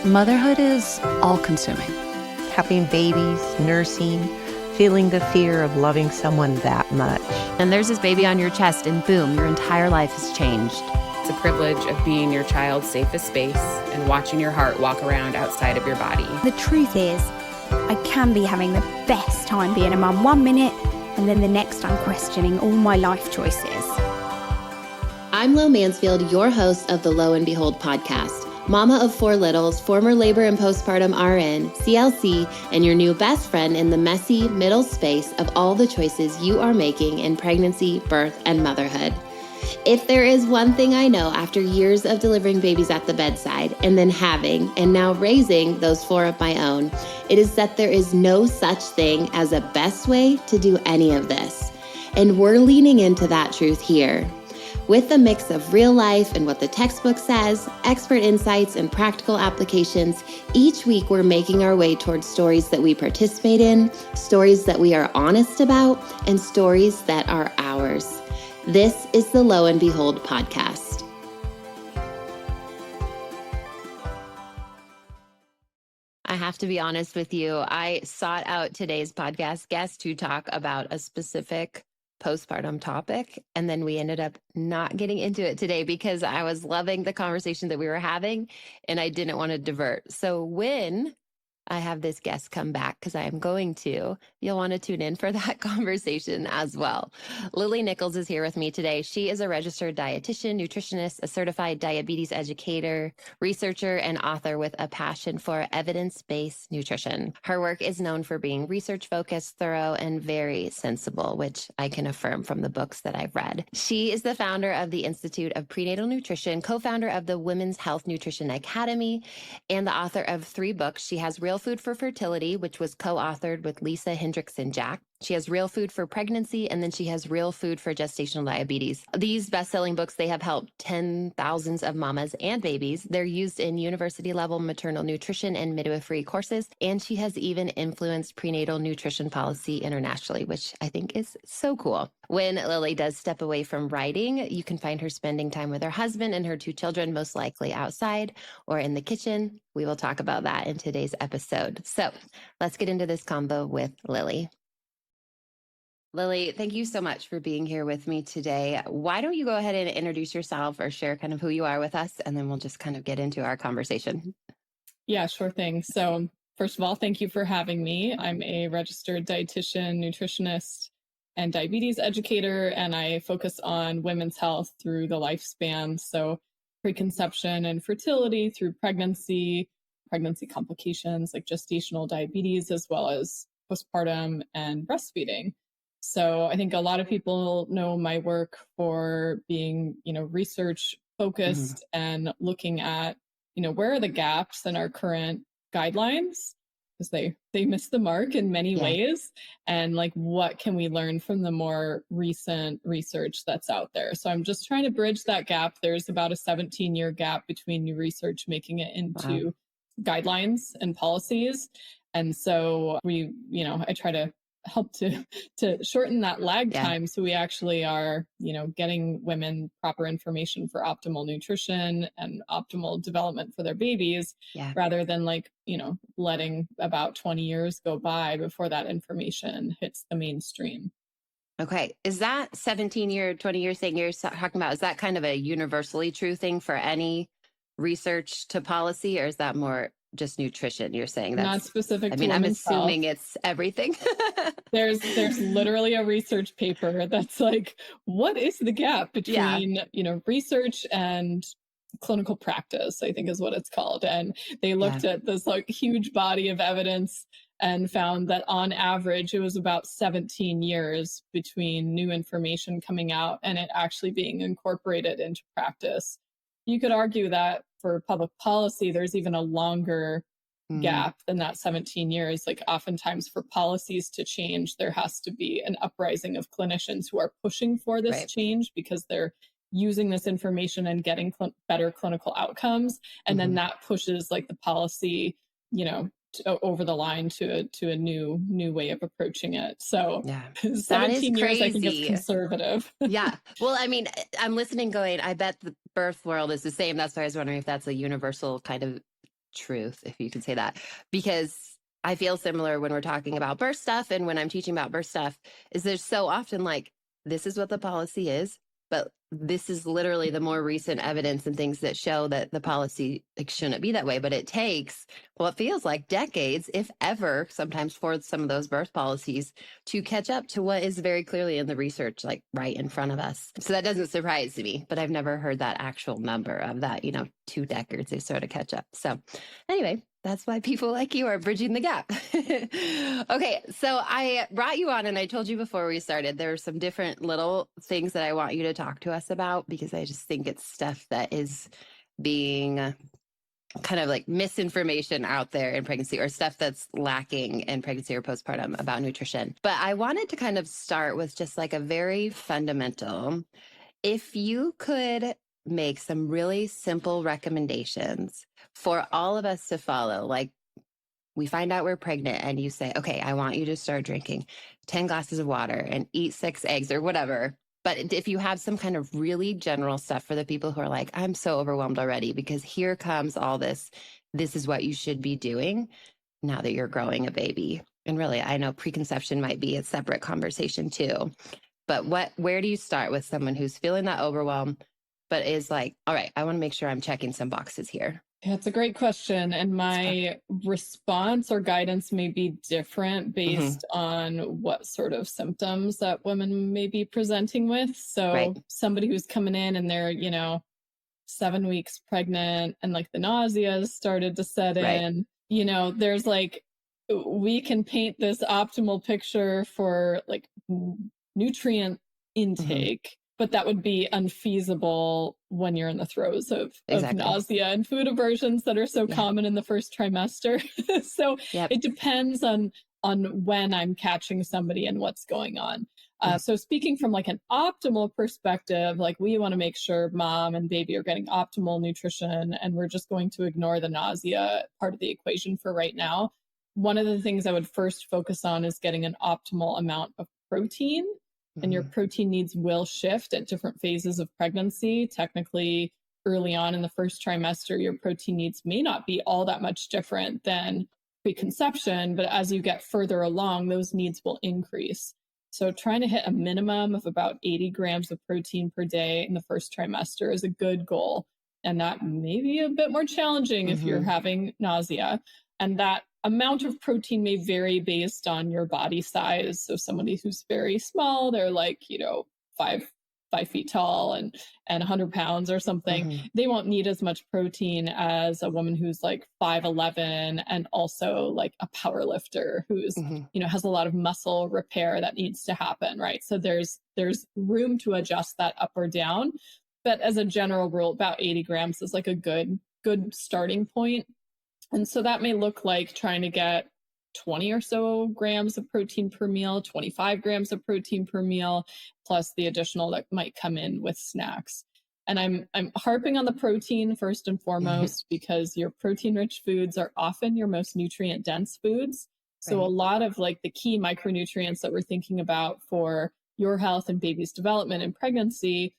Motherhood is all-consuming. Having babies, nursing, feeling the fear of loving someone that much. And there's this baby on your chest, and boom, your entire life has changed. It's a privilege of being your child's safest space and watching your heart walk around outside of your body. The truth is, I can be having the best time being a mum 1 minute, and then the next I'm questioning all my life choices. I'm Lo Mansfield, your host of the Lo and Behold podcast. Mama of 4 littles, former labor and postpartum RN, CLC, and your new best friend in the messy middle space of all the choices you are making in pregnancy, birth, and motherhood. If there is one thing I know after years of delivering babies at the bedside and then having and now raising those 4 of my own, it is that there is no such thing as a best way to do any of this. And we're leaning into that truth here. With a mix of real life and what the textbook says, expert insights, and practical applications, each week we're making our way towards stories that we participate in, stories that we are honest about, and stories that are ours. This is the Lo and Behold podcast. I have to be honest with you. I sought out today's podcast guest to talk about a specific postpartum topic, and then we ended up not getting into it today because I was loving the conversation that we were having and I didn't want to divert. So when I have this guest come back, because I am going to, you'll want to tune in for that conversation as well. Lily Nichols is here with me today. She is a registered dietitian, nutritionist, a certified diabetes educator, researcher, and author with a passion for evidence-based nutrition. Her work is known for being research-focused, thorough, and very sensible, which I can affirm from the books that I've read. She is the founder of the Institute of Prenatal Nutrition, co-founder of the Women's Health Nutrition Academy, and the author of 3 books. She has Real Food for Fertility, which was co-authored with Lisa Hendrickson-Jack. She has Real Food for Pregnancy, and then she has Real Food for Gestational Diabetes. These best-selling books, they have helped thousands of mamas and babies. They're used in university-level maternal nutrition and midwifery courses, and she has even influenced prenatal nutrition policy internationally, which I think is so cool. When Lily does step away from writing, you can find her spending time with her husband and her 2 children, most likely outside or in the kitchen. We will talk about that in today's episode. So let's get into this combo with Lily. Lily, thank you so much for being here with me today. Why don't you go ahead and introduce yourself or share kind of who you are with us, and then we'll just kind of get into our conversation. Yeah, sure thing. So first of all, thank you for having me. I'm a registered dietitian, nutritionist, and diabetes educator, and I focus on women's health through the lifespan. So preconception and fertility through pregnancy complications like gestational diabetes, as well as postpartum and breastfeeding. So I think a lot of people know my work for being, research focused and looking at, where are the gaps in our current guidelines, because they miss the mark in many ways, and like what can we learn from the more recent research that's out there. So I'm just trying to bridge that gap. There's about a 17-year gap between new research making it into guidelines and policies. And so I try to help to shorten that lag time, so we actually are getting women proper information for optimal nutrition and optimal development for their babies, rather than letting about 20 years go by before that information hits the mainstream. Okay. Is that 17-year, 20-year thing you're talking about, is that kind of a universally true thing for any research to policy, or is that more just nutrition? You're saying that's not specific to I'm assuming health. It's everything. There's literally a research paper that's like, what is the gap between research and clinical practice, I think is what it's called. And they looked at this huge body of evidence and found that on average it was about 17 years between new information coming out and it actually being incorporated into practice. You could argue that for public policy, there's even a longer gap than that 17 years. Like oftentimes for policies to change, there has to be an uprising of clinicians who are pushing for this change because they're using this information and getting better clinical outcomes. And then that pushes the policy, over the line to a new way of approaching it. So 17 years, I think, is conservative. Well, I mean, I'm listening going, I bet the birth world is the same. That's why I was wondering if that's a universal kind of truth, if you could say that, because I feel similar when we're talking about birth stuff and when I'm teaching about birth stuff, is there's so often like, this is what the policy is, but this is literally the more recent evidence and things that show that the policy like shouldn't be that way. But it takes, well, it feels like decades, if ever, sometimes for some of those birth policies to catch up to what is very clearly in the research, like right in front of us. So that doesn't surprise me, but I've never heard that actual number of that, 2 decades they sort of catch up. So anyway, that's why people like you are bridging the gap. Okay, so I brought you on and I told you before we started, there are some different little things that I want you to talk to us about because I just think it's stuff that is being kind of like misinformation out there in pregnancy or stuff that's lacking in pregnancy or postpartum about nutrition. But I wanted to kind of start with just like a very fundamental, if you could make some really simple recommendations for all of us to follow. Like we find out we're pregnant and you say, okay, I want you to start drinking 10 glasses of water and eat 6 eggs or whatever. But if you have some kind of really general stuff for the people who are like, I'm so overwhelmed already because here comes all this is what you should be doing now that you're growing a baby. And really, I know preconception might be a separate conversation too. But where do you start with someone who's feeling that overwhelm, but is like, all right, I want to make sure I'm checking some boxes here? Yeah, it's a great question. And my response or guidance may be different based on what sort of symptoms that women may be presenting with. So somebody who's coming in and they're, 7 weeks pregnant and like the nausea has started to set in, there's like, we can paint this optimal picture for like nutrient intake. But that would be unfeasible when you're in the throes of nausea and food aversions that are so common in the first trimester. So it depends on when I'm catching somebody and what's going on. So speaking from like an optimal perspective, like we want to make sure mom and baby are getting optimal nutrition, and we're just going to ignore the nausea part of the equation for right now. One of the things I would first focus on is getting an optimal amount of protein. And your protein needs will shift at different phases of pregnancy. Technically, early on in the first trimester, your protein needs may not be all that much different than preconception, but as you get further along, those needs will increase. So trying to hit a minimum of about 80 grams of protein per day in the first trimester is a good goal. And that may be a bit more challenging if you're having nausea. And that amount of protein may vary based on your body size. So somebody who's very small, they're like, 5 feet tall and 100 pounds or something. They won't need as much protein as a woman who's like 5'11" and also like a power lifter who's, has a lot of muscle repair that needs to happen, right? So there's room to adjust that up or down. But as a general rule, about 80 grams is like a good starting point. And so that may look like trying to get 20 or so grams of protein per meal, 25 grams of protein per meal, plus the additional that might come in with snacks. And I'm harping on the protein first and foremost because your protein-rich foods are often your most nutrient-dense foods. So a lot of like the key micronutrients that we're thinking about for your health and baby's development and pregnancy,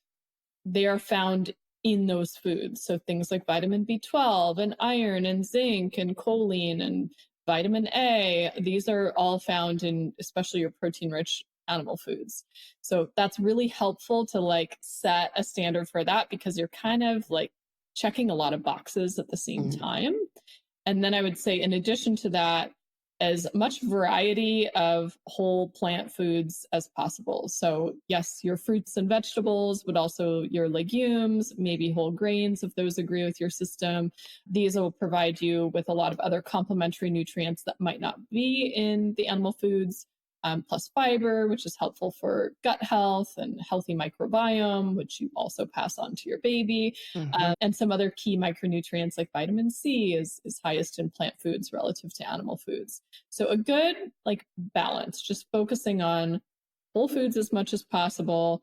they are found in those foods. So things like vitamin B12 and iron and zinc and choline and vitamin A, these are all found in especially your protein-rich animal foods. So that's really helpful to like set a standard for that because you're kind of like checking a lot of boxes at the same time. And then I would say in addition to that, as much variety of whole plant foods as possible. So yes, your fruits and vegetables, but also your legumes, maybe whole grains, if those agree with your system. These will provide you with a lot of other complementary nutrients that might not be in the animal foods, plus fiber, which is helpful for gut health and healthy microbiome, which you also pass on to your baby. And some other key micronutrients like vitamin C is highest in plant foods relative to animal foods. So a good like balance, just focusing on whole foods as much as possible,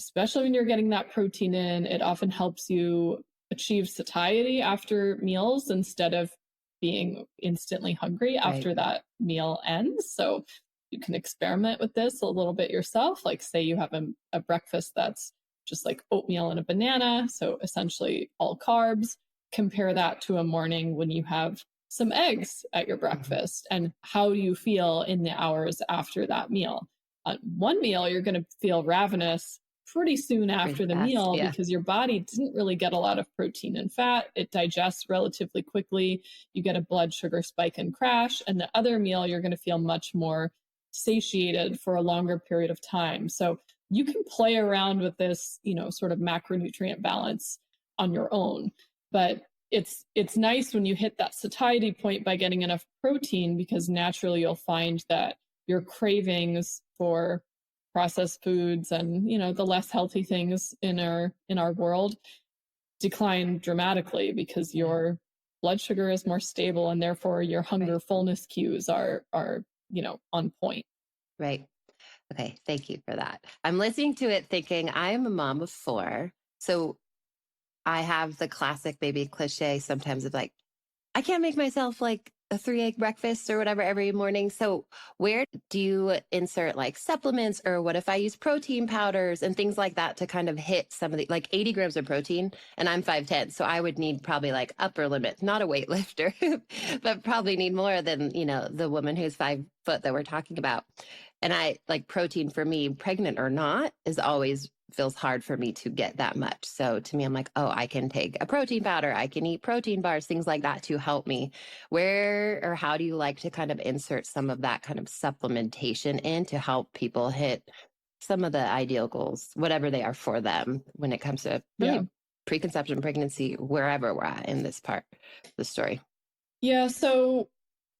especially when you're getting that protein in. It often helps you achieve satiety after meals instead of being instantly hungry after that meal ends. So you can experiment with this a little bit yourself. Like say you have a breakfast that's just like oatmeal and a banana. So essentially all carbs. compare that to a morning when you have some eggs at your breakfast, and how do you feel in the hours after that meal? One meal, you're going to feel ravenous pretty soon after the meal because your body didn't really get a lot of protein and fat. It digests relatively quickly. You get a blood sugar spike and crash. And the other meal, you're going to feel much more satiated for a longer period of time. So you can play around with this, sort of macronutrient balance on your own. But it's nice when you hit that satiety point by getting enough protein, because naturally you'll find that your cravings for processed foods and the less healthy things in our world decline dramatically, because your blood sugar is more stable, and therefore your hunger fullness cues are on point. Right. Okay. Thank you for that. I'm listening to it thinking I am a mom of 4. So I have the classic baby cliche sometimes of like, I can't make myself like a 3-egg breakfast or whatever every morning. So where do you insert like supplements, or what if I use protein powders and things like that to kind of hit some of the, like 80 grams of protein, and I'm 5'10", so I would need probably like upper limit, not a weightlifter, but probably need more than, the woman who's 5 foot that we're talking about. And I like protein for me, pregnant or not, is always feels hard for me to get that much. So to me, I'm like, oh, I can take a protein powder, I can eat protein bars, things like that to help me. Where or how do you like to kind of insert some of that kind of supplementation in to help people hit some of the ideal goals, whatever they are for them, when it comes to preconception, pregnancy, wherever we're at in this part of the story? Yeah. So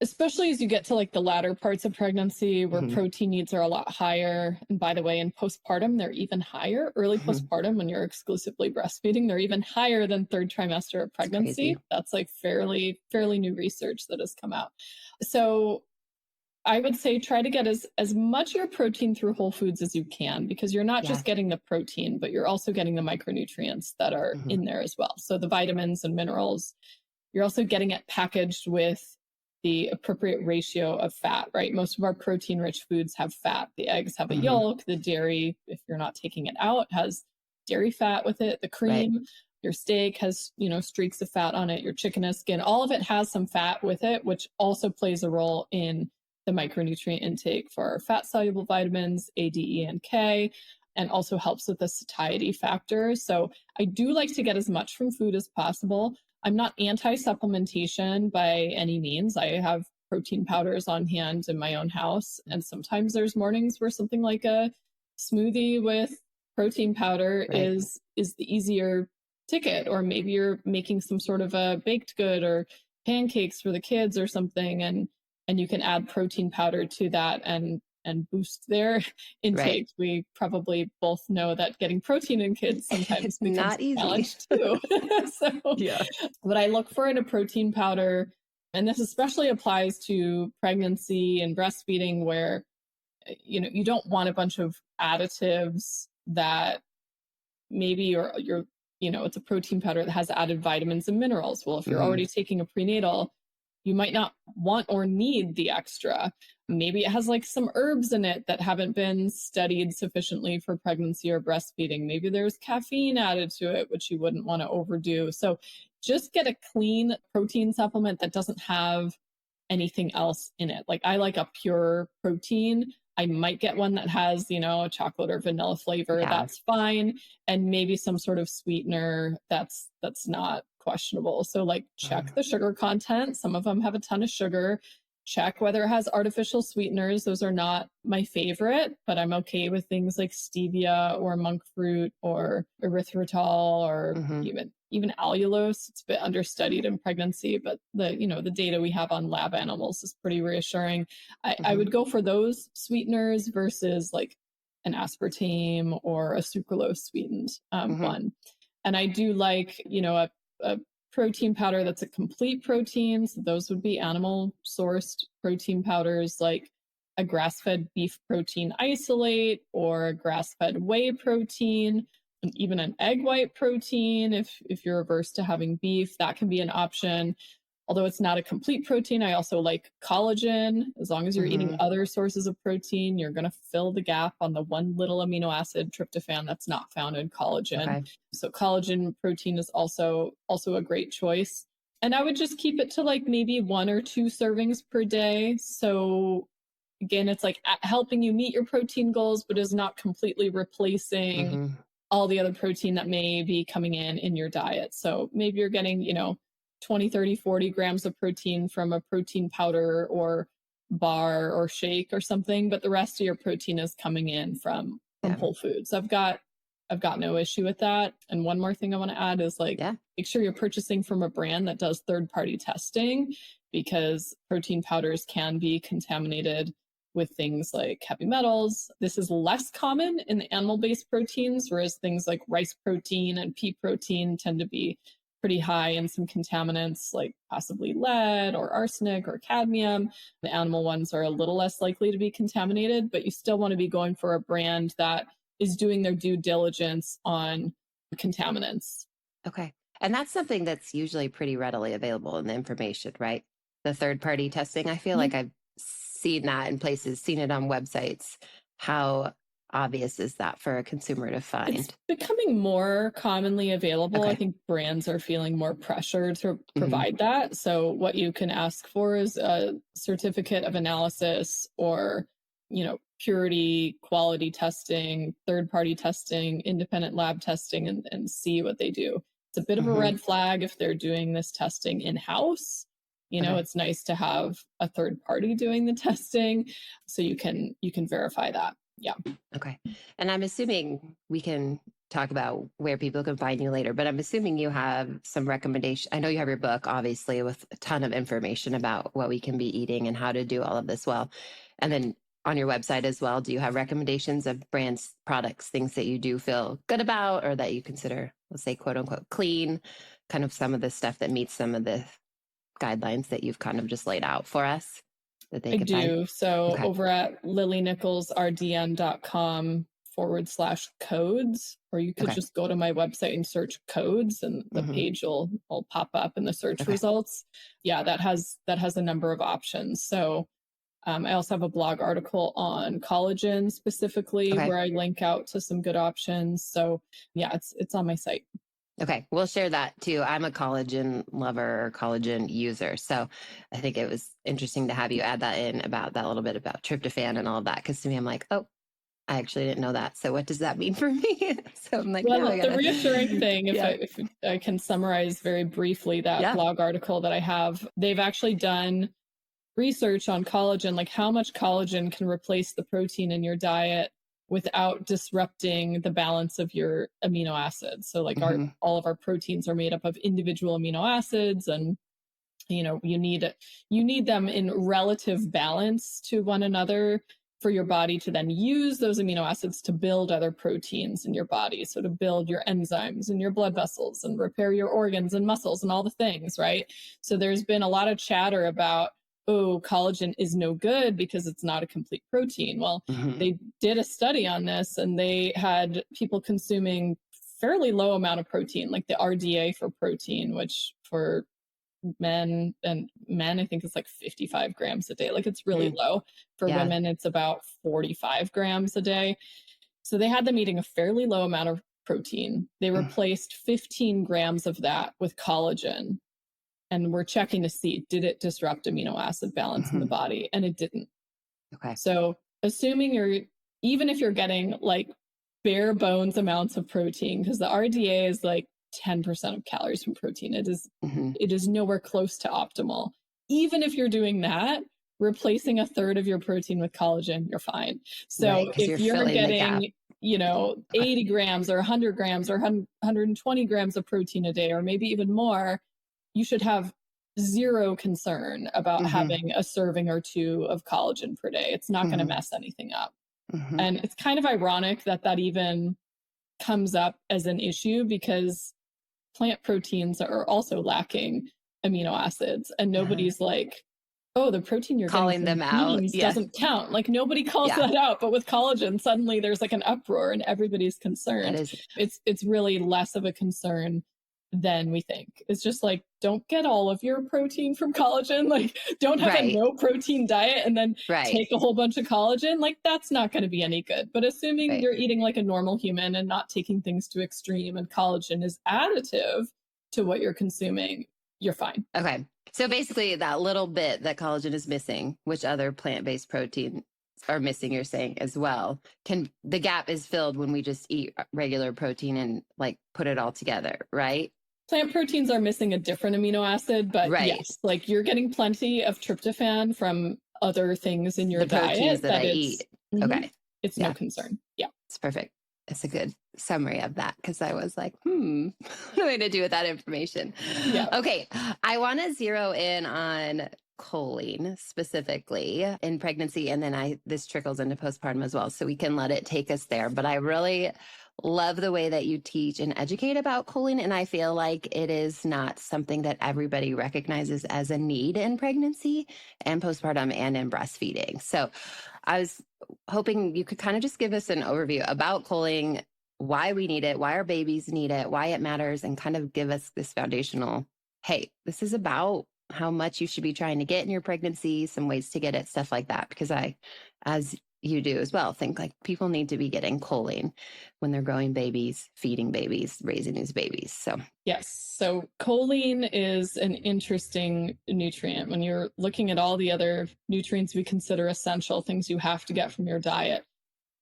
especially as you get to like the latter parts of pregnancy where protein needs are a lot higher. And by the way, in postpartum, they're even higher. Early postpartum, when you're exclusively breastfeeding, they're even higher than 3rd trimester of pregnancy. That's like fairly new research that has come out. So I would say try to get as much of your protein through whole foods as you can, because you're not just getting the protein, but you're also getting the micronutrients that are in there as well. So the vitamins and minerals, you're also getting it packaged with the appropriate ratio of fat, right? Most of our protein-rich foods have fat. The eggs have a yolk. The dairy, if you're not taking it out, has dairy fat with it. The cream, your steak has, streaks of fat on it. Your chicken has skin. All of it has some fat with it, which also plays a role in the micronutrient intake for our fat-soluble vitamins, A, D, E, and K, and also helps with the satiety factor. So I do like to get as much from food as possible. I'm not anti-supplementation by any means. I have protein powders on hand in my own house. And sometimes there's mornings where something like a smoothie with protein powder is the easier ticket. Or maybe you're making some sort of a baked good or pancakes for the kids or something, and you can add protein powder to that and boost their intake. We probably both know that getting protein in kids sometimes becomes not easy. A challenge too. What I look for in a protein powder, and this especially applies to pregnancy and breastfeeding, where you don't want a bunch of additives that maybe you're it's a protein powder that has added vitamins and minerals. Well, if you're already taking a prenatal, you might not want or need the extra. Maybe it has like some herbs in it that haven't been studied sufficiently for pregnancy or breastfeeding. Maybe there's caffeine added to it, which you wouldn't want to overdo. So just get a clean protein supplement that doesn't have anything else in it. Like I like a pure protein. I might get one that has, a chocolate or vanilla flavor. That's fine. And maybe some sort of sweetener that's not questionable. So like check the sugar content. Some of them have a ton of sugar. Check whether it has artificial sweeteners. Those are not my favorite, but I'm okay with things like stevia or monk fruit or erythritol or even allulose. It's a bit understudied in pregnancy, but the data we have on lab animals is pretty reassuring. I would go for those sweeteners versus like an aspartame or a sucralose sweetened one. And I do like, a protein powder that's a complete protein. So those would be animal sourced protein powders, like a grass-fed beef protein isolate or a grass-fed whey protein, and even an egg white protein. If you're averse to having beef, that can be an option. although it's not a complete protein, I also like collagen. As long as you're eating other sources of protein, you're going to fill the gap on the one little amino acid, tryptophan, that's not found in collagen. Okay. So collagen protein is also a great choice. And I would just keep it to like maybe 1 or 2 servings per day. So again, it's like helping you meet your protein goals, but is not completely replacing all the other protein that may be coming in your diet. So maybe you're getting, 20, 30, 40 grams of protein from a protein powder or bar or shake or something, but the rest of your protein is coming in from whole foods. I've got no issue with that. And one more thing I want to add is make sure you're purchasing from a brand that does third-party testing, because protein powders can be contaminated with things like heavy metals. This is less common in the animal-based proteins, whereas things like rice protein and pea protein tend to be pretty high in some contaminants like possibly lead or arsenic or cadmium. The animal ones are a little less likely to be contaminated, but you still want to be going for a brand that is doing their due diligence on contaminants. Okay. And that's something that's usually pretty readily available in the information, right? The third-party testing. I feel like I've seen that in places, seen it on websites. How obvious is that for a consumer to find? It's becoming more commonly available. Okay. I think brands are feeling more pressure to provide that. So what you can ask for is a certificate of analysis or, purity, quality testing, third-party testing, independent lab testing, and see what they do. It's a bit of a red flag if they're doing this testing in-house. It's nice to have a third party doing the testing so you can verify that. Yeah. Okay. And I'm assuming we can talk about where people can find you later, but I'm assuming you have some recommendations. I know you have your book, obviously, with a ton of information about what we can be eating and how to do all of this well. And then on your website as well, do you have recommendations of brands, products, things that you do feel good about or that you consider, let's say, quote unquote, clean, kind of some of the stuff that meets some of the guidelines that you've kind of just laid out for us that they I can do. find? So over at lilynicholsrdn.com/codes, or you could just go to my website and search codes and the page will pop up in the search results. Yeah, that has a number of options. So I also have a blog article on collagen specifically where I link out to some good options. So yeah, it's on my site. Okay. We'll share that too. I'm a collagen lover or collagen user. So I think it was interesting to have you add that in about that, a little bit about tryptophan and all of that. Because to me, I'm like, oh, I actually didn't know that. So what does that mean for me? So I'm like, well, the reassuring thing, if I can summarize very briefly that blog article that I have, they've actually done research on collagen, like how much collagen can replace the protein in your diet without disrupting the balance of your amino acids. So like all of our proteins are made up of individual amino acids, and you need them in relative balance to one another for your body to then use those amino acids to build other proteins in your body. So to build your enzymes and your blood vessels and repair your organs and muscles and all the things, right? So there's been a lot of chatter about, oh, collagen is no good because it's not a complete protein. Well, they did a study on this and they had people consuming fairly low amount of protein, like the RDA for protein, which for men, I think it's like 55 grams a day. Like it's really low. For women, it's about 45 grams a day. So they had them eating a fairly low amount of protein. They replaced 15 grams of that with collagen. And we're checking to see, did it disrupt amino acid balance in the body? And it didn't. Okay. So assuming even if you're getting like bare bones amounts of protein, because the RDA is like 10% of calories from protein. It is nowhere close to optimal. Even if you're doing that, replacing a third of your protein with collagen, you're fine. So if you're getting, 80 grams or 100 grams or 120 grams of protein a day, or maybe even more, you should have zero concern about having a serving or two of collagen per day. It's not going to mess anything up. And it's kind of ironic that even comes up as an issue because plant proteins are also lacking amino acids, and nobody's like, oh, the protein you're calling them out doesn't count. Like nobody calls that out, but with collagen, suddenly there's like an uproar and everybody's concerned. It's really less of a concern than we think. It's just like don't get all of your protein from collagen. Like, don't have a no protein diet and then take a whole bunch of collagen. Like, that's not going to be any good. But assuming you're eating like a normal human and not taking things to extreme, and collagen is additive to what you're consuming, you're fine. Okay. So basically that little bit that collagen is missing, which other plant-based protein are missing, you're saying as well, the gap is filled when we just eat regular protein and like put it all together, right? Plant proteins are missing a different amino acid, but yes, like you're getting plenty of tryptophan from other things in your diet. Proteins that I eat. Okay. It's no concern. Yeah. It's perfect. It's a good summary of that, because I was like, what am I going to do with that information? Yeah. Okay. I want to zero in on choline specifically in pregnancy, and then this trickles into postpartum as well, so we can let it take us there. But I really love the way that you teach and educate about choline, and I feel like it is not something that everybody recognizes as a need in pregnancy and postpartum and in breastfeeding. So I was hoping you could kind of just give us an overview about choline, why we need it, why our babies need it, why it matters, and kind of give us this foundational, hey, this is about how much you should be trying to get in your pregnancy, some ways to get it, stuff like that. Because I, as you do as well, think like people need to be getting choline when they're growing babies, feeding babies, raising these babies. So yes. So choline is an interesting nutrient. When you're looking at all the other nutrients we consider essential, things you have to get from your diet,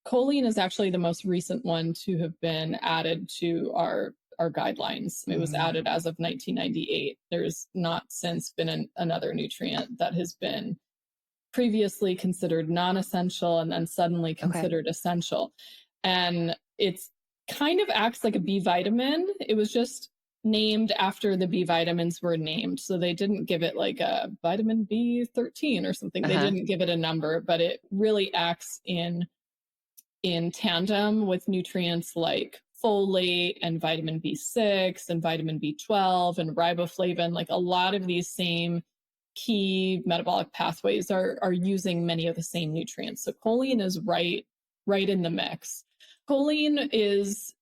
choline is actually the most recent one to have been added to our guidelines. It was added as of 1998. There's not since been another nutrient that has been previously considered non-essential and then suddenly considered essential. And it's kind of acts like a B vitamin. It was just named after the B vitamins were named. So they didn't give it like a vitamin B13 or something. They didn't give it a number, but it really acts in tandem with nutrients like folate and vitamin B6 and vitamin B12 and riboflavin. Like a lot of these same key metabolic pathways are using many of the same nutrients. So choline is right in the mix. Choline is,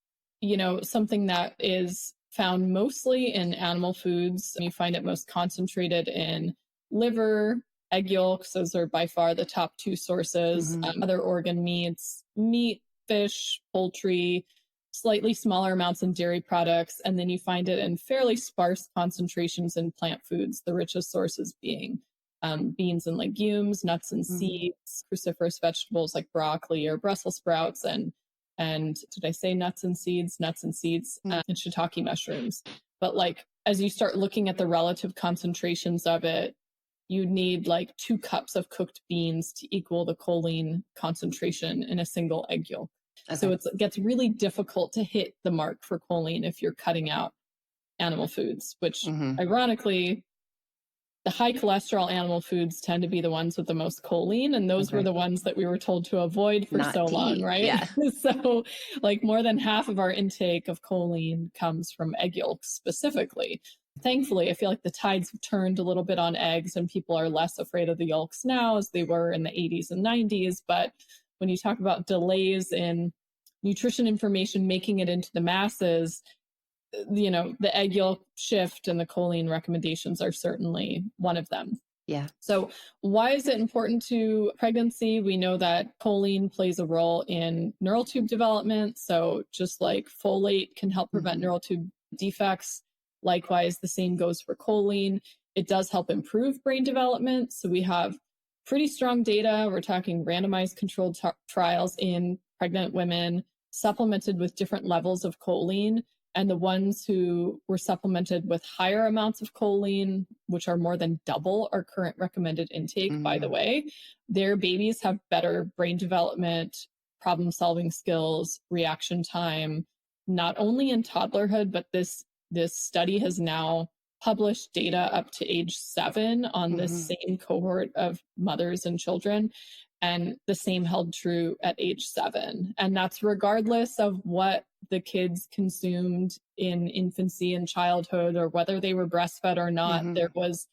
something that is found mostly in animal foods. You find it most concentrated in liver, egg yolks. Those are by far the top two sources. Other organ meats, meat, fish, poultry, slightly smaller amounts in dairy products, and then you find it in fairly sparse concentrations in plant foods, the richest sources being beans and legumes, nuts and seeds, cruciferous vegetables like broccoli or Brussels sprouts, and did I say nuts and seeds? Nuts and seeds, and shiitake mushrooms. But like, as you start looking at the relative concentrations of it, you need like 2 cups of cooked beans to equal the choline concentration in a single egg yolk. So it gets really difficult to hit the mark for choline if you're cutting out animal foods, which ironically, the high cholesterol animal foods tend to be the ones with the most choline. And those were the ones that we were told to avoid for so long, right? Yeah. So like more than half of our intake of choline comes from egg yolks specifically. Thankfully, I feel like the tides have turned a little bit on eggs and people are less afraid of the yolks now as they were in the 80s and 90s. But when you talk about delays in nutrition information making it into the masses, the egg yolk shift and the choline recommendations are certainly one of them. Yeah. So why is it important to pregnancy? We know that choline plays a role in neural tube development. So just like folate can help prevent neural tube defects, likewise, the same goes for choline. It does help improve brain development. So we have pretty strong data. We're talking randomized controlled trials in pregnant women supplemented with different levels of choline. And the ones who were supplemented with higher amounts of choline, which are more than double our current recommended intake, by the way, their babies have better brain development, problem-solving skills, reaction time, not only in toddlerhood, but this study has now published data up to age 7 on this same cohort of mothers and children. And the same held true at age 7. And that's regardless of what the kids consumed in infancy and childhood or whether they were breastfed or not. There was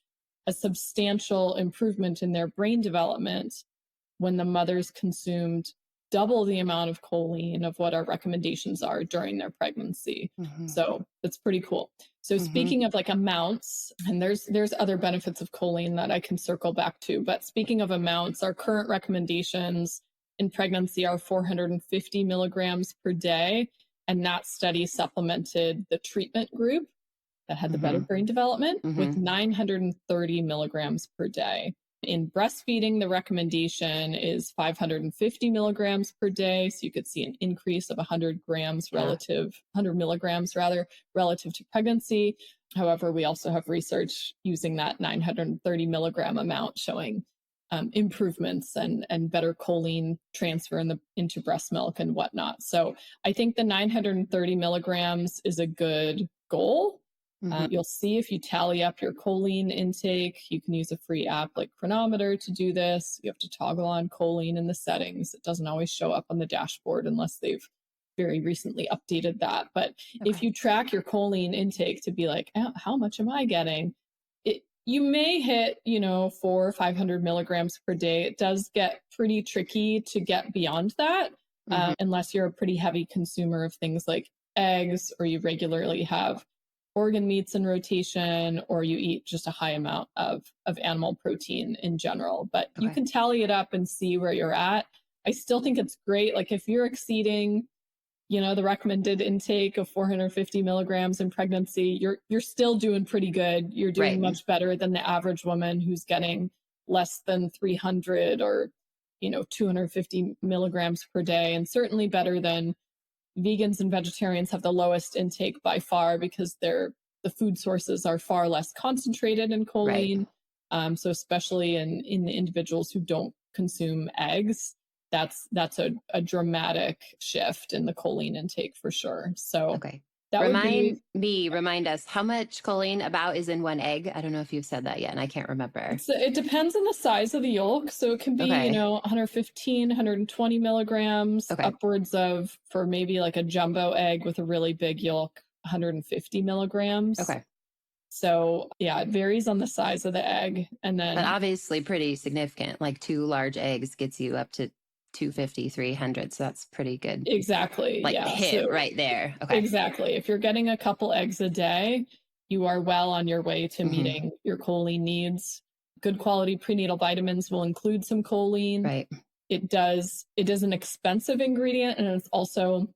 a substantial improvement in their brain development when the mothers consumed double the amount of choline of what our recommendations are during their pregnancy. So it's pretty cool. So speaking of like amounts, and there's other benefits of choline that I can circle back to, but speaking of amounts, our current recommendations in pregnancy are 450 milligrams per day. And that study supplemented the treatment group that had the better brain development with 930 milligrams per day. In breastfeeding, the recommendation is 550 milligrams per day. So you could see an increase of 100 milligrams relative to pregnancy. However, we also have research using that 930 milligram amount showing improvements and better choline transfer into breast milk and whatnot. So I think the 930 milligrams is a good goal. You'll see if you tally up your choline intake, you can use a free app like Chronometer to do this. You have to toggle on choline in the settings. It doesn't always show up on the dashboard unless they've very recently updated that. But if you track your choline intake to be like, how much am I getting? You may hit, 400 or 500 milligrams per day. It does get pretty tricky to get beyond that unless you're a pretty heavy consumer of things like eggs, or you regularly have organ meats in rotation, or you eat just a high amount of animal protein in general. But you can tally it up and see where you're at. I still think it's great. Like if you're exceeding the recommended intake of 450 milligrams in pregnancy, you're still doing pretty good. You're doing much better than the average woman who's getting less than 300 or, 250 milligrams per day, and certainly better than vegans and vegetarians have the lowest intake by far because the food sources are far less concentrated in choline. So especially in the individuals who don't consume eggs, that's a dramatic shift in the choline intake for sure. So that remind us how much choline about is in one egg. I don't know if you've said that yet, and I can't remember. It depends on the size of the yolk. So it can be, 115, 120 milligrams, upwards of, for maybe like a jumbo egg with a really big yolk, 150 milligrams. So yeah, it varies on the size of the egg. And then, but obviously pretty significant, like 2 large eggs gets you up to 250, 300. So that's pretty good. Exactly. Right there. Exactly. If you're getting a couple eggs a day, you are well on your way to meeting your choline needs. Good quality prenatal vitamins will include some choline. It is an expensive ingredient, and it's also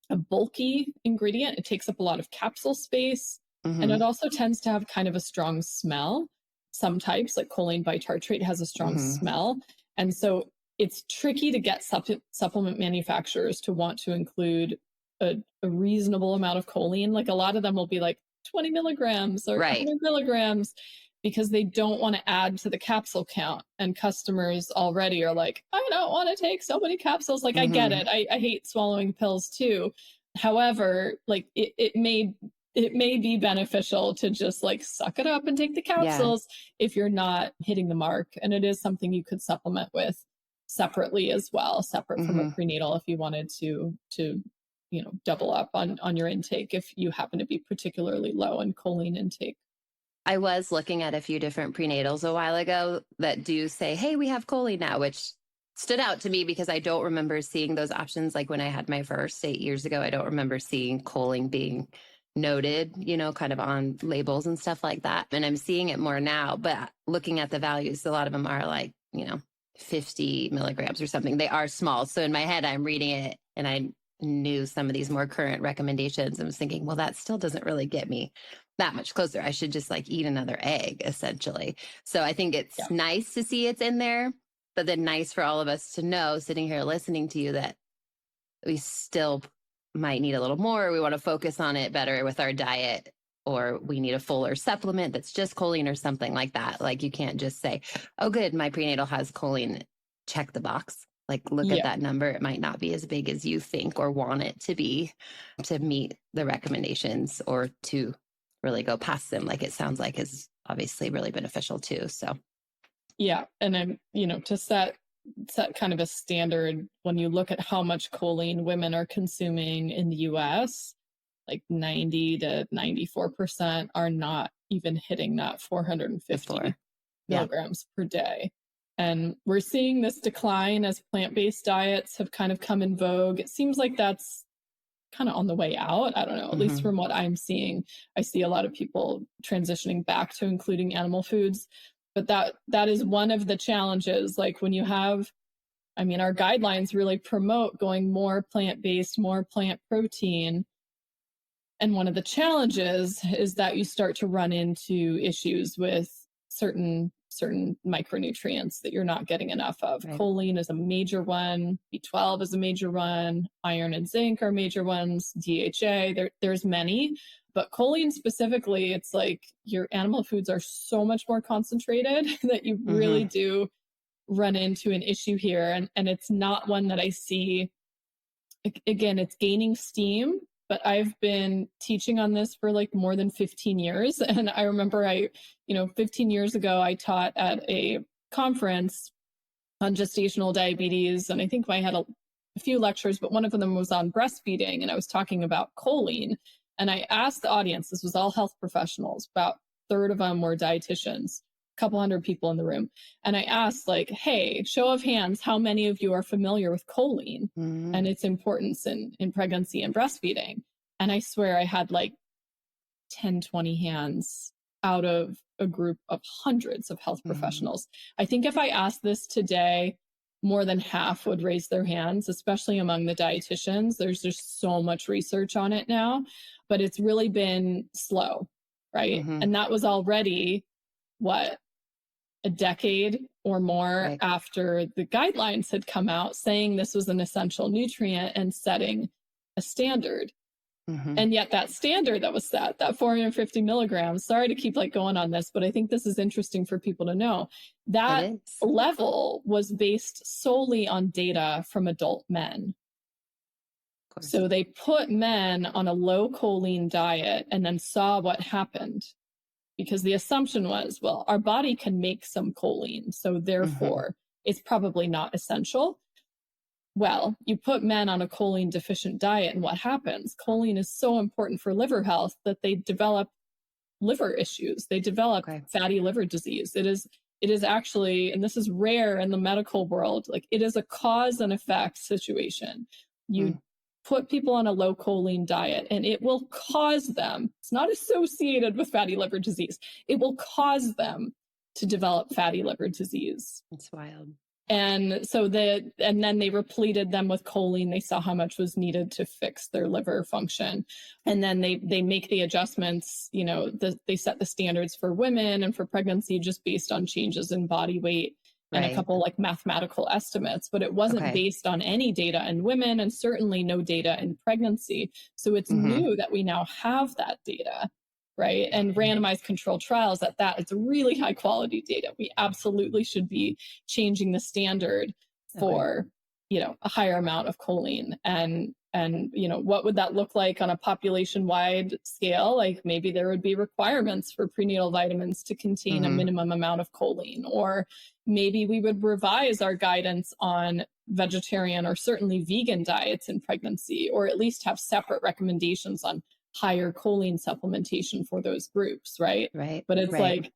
a bulky ingredient. It takes up a lot of capsule space, and it also tends to have kind of a strong smell. Some types, like choline bitartrate, has a strong smell. And so it's tricky to get supplement manufacturers to want to include a reasonable amount of choline. Like a lot of them will be like 20 milligrams or 100 milligrams because they don't want to add to the capsule count. And customers already are like, I don't want to take so many capsules. Like I get it. I hate swallowing pills too. However, like it may be beneficial to just like suck it up and take the capsules if you're not hitting the mark. And it is something you could supplement with separately as well, separate from a prenatal, if you wanted to double up on your intake if you happen to be particularly low in choline intake. I was looking at a few different prenatals a while ago that do say, hey, we have choline now, which stood out to me because I don't remember seeing those options. Like when I had my first 8 years ago, I don't remember seeing choline being noted, kind of on labels and stuff like that. And I'm seeing it more now, but looking at the values, a lot of them are like, 50 milligrams or something. They are small. So in my head, I'm reading it and I knew some of these more current recommendations and was thinking, well, that still doesn't really get me that much closer. I should just like eat another egg, essentially. So I think it's nice to see it's in there, but then nice for all of us to know, sitting here listening to you, that we still might need a little more. We want to focus on it better with our diet, or we need a fuller supplement that's just choline or something like that. Like you can't just say, oh, good, my prenatal has choline. Check the box. Like look at that number. It might not be as big as you think or want it to be to meet the recommendations or to really go past them. Like it sounds like is obviously really beneficial too. So yeah. And then, to set kind of a standard, when you look at how much choline women are consuming in the US, like 90 to 94% are not even hitting that 450 milligrams per day. And we're seeing this decline as plant-based diets have kind of come in vogue. It seems like that's kind of on the way out. I don't know, at least from what I'm seeing. I see a lot of people transitioning back to including animal foods. But that is one of the challenges. Like when you have, I mean, our guidelines really promote going more plant-based, more plant protein. And one of the challenges is that you start to run into issues with certain micronutrients that you're not getting enough of. Right. Choline is a major one. B12 is a major one. Iron and zinc are major ones. DHA, there's many. But choline specifically, it's like your animal foods are so much more concentrated that you really do run into an issue here. And it's not one that I see, again, it's gaining steam. But I've been teaching on this for like more than 15 years. And I remember 15 years ago, I taught at a conference on gestational diabetes. And I think I had a few lectures, but one of them was on breastfeeding. And I was talking about choline. And I asked the audience, this was all health professionals, about a third of them were dietitians, a couple hundred people in the room. And I asked like, hey, show of hands, how many of you are familiar with choline and its importance in pregnancy and breastfeeding? And I swear I had like 10, 20 hands out of a group of hundreds of health professionals. I think if I asked this today, more than half would raise their hands, especially among the dietitians. There's just so much research on it now, but it's really been slow, right? And that was already, a decade or more after the guidelines had come out saying this was an essential nutrient and setting a standard. And yet that standard that was set, that 450 milligrams, sorry to keep like going on this, but I think this is interesting for people to know. That level was based solely on data from adult men. So they put men on a low choline diet and then saw what happened. Because the assumption was, well, our body can make some choline, so therefore it's probably not essential. Well, you put men on a choline deficient diet and what happens? Choline is so important for liver health that they develop liver issues. They develop fatty liver disease. It is actually, and this is rare in the medical world, like it is a cause and effect situation. You put people on a low choline diet and it will cause them, it's not associated with fatty liver disease, it will cause them to develop fatty liver disease. It's wild. And so and then they repleted them with choline. They saw how much was needed to fix their liver function. And then they make the adjustments, they set the standards for women and for pregnancy just based on changes in body weight and a couple like mathematical estimates, but it wasn't based on any data in women and certainly no data in pregnancy. So it's new that we now have that data, right? And randomized controlled trials at that, it's really high quality data. We absolutely should be changing the standard for, a higher amount of choline. And what would that look like on a population-wide scale? Like maybe there would be requirements for prenatal vitamins to contain a minimum amount of choline, or maybe we would revise our guidance on vegetarian or certainly vegan diets in pregnancy, or at least have separate recommendations on higher choline supplementation for those groups, right? Right. But it's like,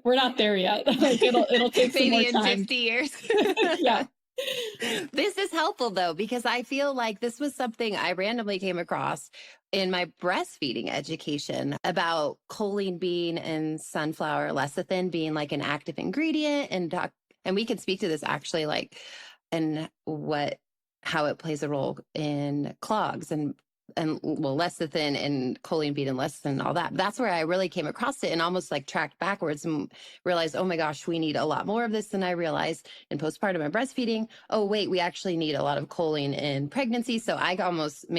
we're not there yet. Like it'll take some more time. In 50 years. Yeah. This is helpful though, because I feel like this was something I randomly came across in my breastfeeding education about choline being in sunflower lecithin being like an active ingredient, and we can speak to this actually like and how it plays a role in clogs and lecithin and choline being in lecithin and all that. That's where I really came across it and almost like tracked backwards and realized, oh my gosh, we need a lot more of this than I realized in postpartum and breastfeeding. Oh wait, we actually need a lot of choline in pregnancy. So I almost to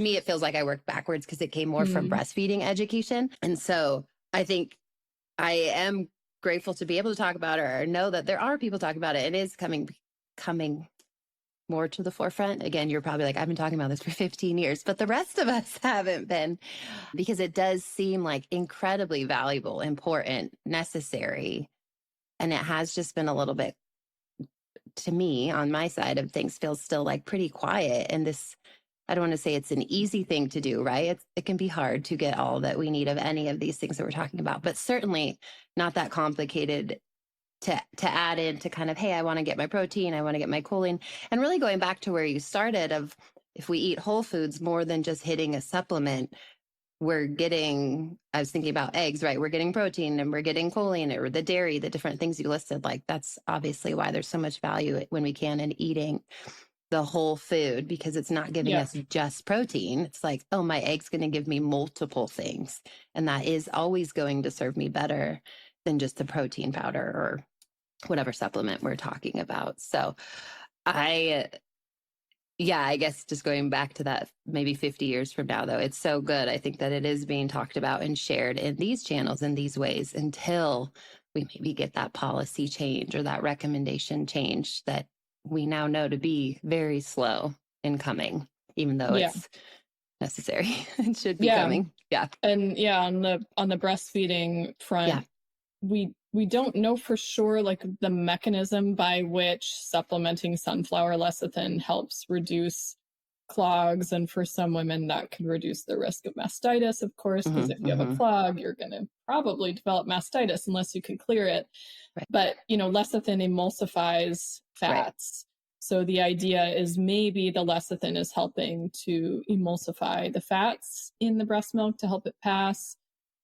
me, it feels like I worked backwards because it came more from breastfeeding education. And so I think I am grateful to be able to talk about it or know that there are people talking about it. It is coming more to the forefront. Again, you're probably like, I've been talking about this for 15 years, but the rest of us haven't been, because it does seem like incredibly valuable, important, necessary. And it has just been a little bit, to me, on my side of things, feels still like pretty quiet. And this, I don't want to say it's an easy thing to do, right? It can be hard to get all that we need of any of these things that we're talking about, but certainly not that complicated to add in to kind of, hey, I want to get my protein, I want to get my choline, and really going back to where you started of if we eat whole foods more than just hitting a supplement, we're getting, I was thinking about eggs, right? We're getting protein and we're getting choline or the dairy, the different things you listed. Like that's obviously why there's so much value when we can in eating the whole food, because it's not giving us just protein. It's like, oh, my egg's going to give me multiple things. And that is always going to serve me better than just the protein powder or whatever supplement we're talking about. So I guess just going back to that, maybe 50 years from now, though, it's so good. I think that it is being talked about and shared in these channels in these ways until we maybe get that policy change or that recommendation change that we now know to be very slow in coming, even though it's necessary. It should be coming. Yeah. And on the breastfeeding front, we don't know for sure like the mechanism by which supplementing sunflower lecithin helps reduce clogs. And for some women that could reduce the risk of mastitis, of course, because if you have a clog, you're going to probably develop mastitis unless you can clear it. Right. But, lecithin emulsifies fats. Right. So the idea is maybe the lecithin is helping to emulsify the fats in the breast milk to help it pass.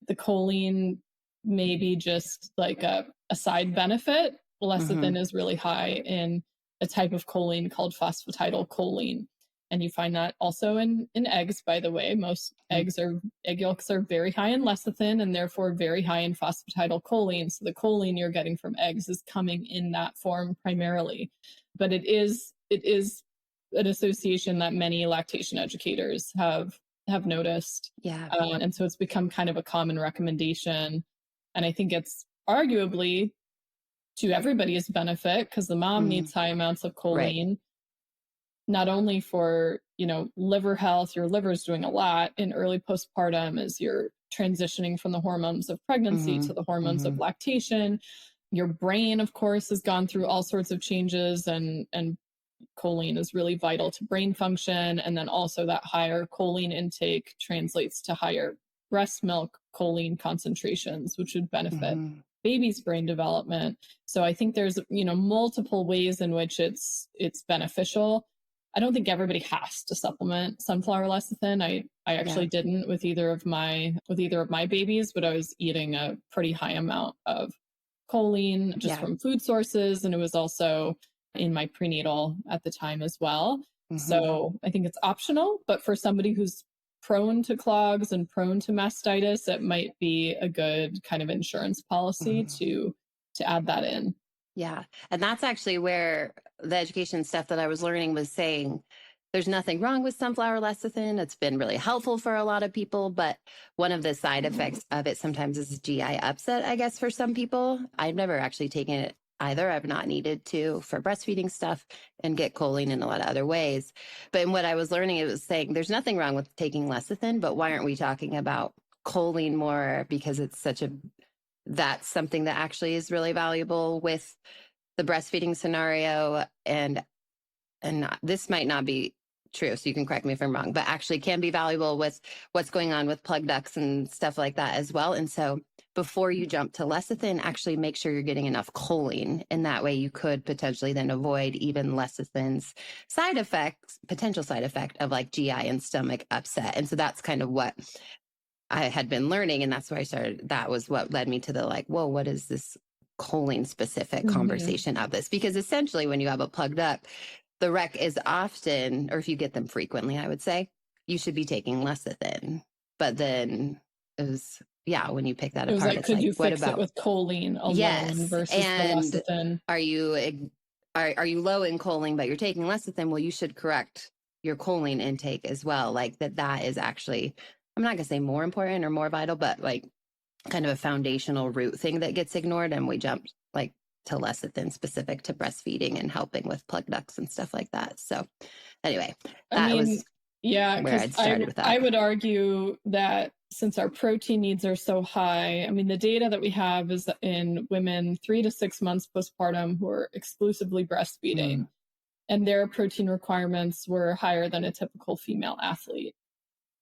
The choline maybe just like a side benefit. Lecithin is really high in a type of choline called phosphatidylcholine. And you find that also in eggs, by the way. Most egg yolks are very high in lecithin and therefore very high in phosphatidylcholine. So the choline you're getting from eggs is coming in that form primarily. But it is an association that many lactation educators have noticed. Yeah. And so it's become kind of a common recommendation. And I think it's arguably to everybody's benefit because the mom needs high amounts of choline. Right. Not only for, liver health, your liver is doing a lot in early postpartum as you're transitioning from the hormones of pregnancy to the hormones of lactation. Your brain, of course, has gone through all sorts of changes and choline is really vital to brain function. And then also that higher choline intake translates to higher breast milk choline concentrations, which would benefit baby's brain development. So I think there's, multiple ways in which it's beneficial. I don't think everybody has to supplement sunflower lecithin. I actually didn't with either of my babies, but I was eating a pretty high amount of choline just from food sources. And it was also in my prenatal at the time as well. So I think it's optional, but for somebody who's prone to clogs and prone to mastitis, it might be a good kind of insurance policy to add that in. Yeah. And that's actually where the education stuff that I was learning was saying there's nothing wrong with sunflower lecithin. It's been really helpful for a lot of people, but one of the side effects of it sometimes is GI upset, I guess, for some people. I've never actually taken it either. I've not needed to for breastfeeding stuff and get choline in a lot of other ways. But in what I was learning, it was saying there's nothing wrong with taking lecithin, but why aren't we talking about choline more? Because it's that's something that actually is really valuable with the breastfeeding scenario. And this might not be true, so you can correct me if I'm wrong, but actually can be valuable with what's going on with plug ducts and stuff like that as well. And so before you jump to lecithin, actually make sure you're getting enough choline. And that way you could potentially then avoid even lecithin's potential side effect of like GI and stomach upset. And so that's kind of what I had been learning. And that's where that was what led me to the like, whoa, what is this choline specific conversation of this? Because essentially when you have a plug duct, the rec is often, or if you get them frequently, I would say, you should be taking lecithin. But then it was, when you pick that apart, like, it's could like, you what fix about it with choline alone versus and the lecithin? Are you low in choline, but you're taking lecithin? Well, you should correct your choline intake as well. Like that is actually, I'm not going to say more important or more vital, but like kind of a foundational root thing that gets ignored. And we jumped like to lecithin specific to breastfeeding and helping with plug ducts and stuff like that. So anyway, was where I'd started with that. I would argue that since our protein needs are so high, I mean, the data that we have is in women 3 to 6 months postpartum who are exclusively breastfeeding, and their protein requirements were higher than a typical female athlete.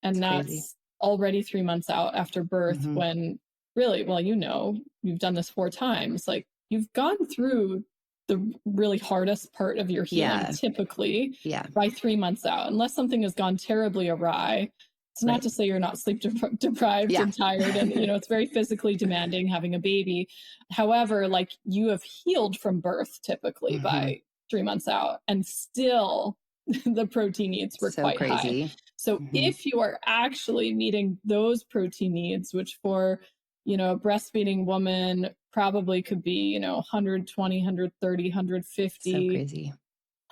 And that's already 3 months out after birth when really, well, you've done this 4 times. Like you've gone through the really hardest part of your healing typically by 3 months out, unless something has gone terribly awry. It's not to say you're not sleep deprived and tired, and it's very physically demanding having a baby. However, like, you have healed from birth typically by 3 months out, and still the protein needs were quite high. So if you are actually meeting those protein needs, which for a breastfeeding woman probably could be 120, 130, 150, so crazy,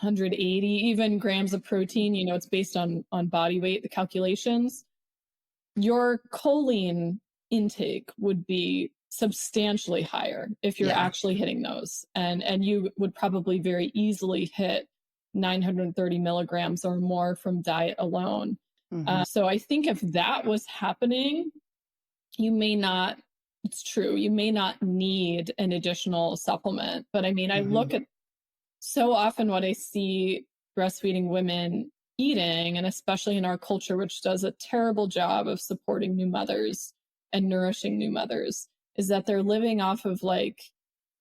180 even grams of protein. It's based on body weight, the calculations. Your choline intake would be substantially higher if you're actually hitting those, and you would probably very easily hit 930 milligrams or more from diet alone. So I think if that was happening, you may not need an additional supplement. But I mean, I look at so often what I see breastfeeding women eating, and especially in our culture, which does a terrible job of supporting new mothers and nourishing new mothers, is that they're living off of like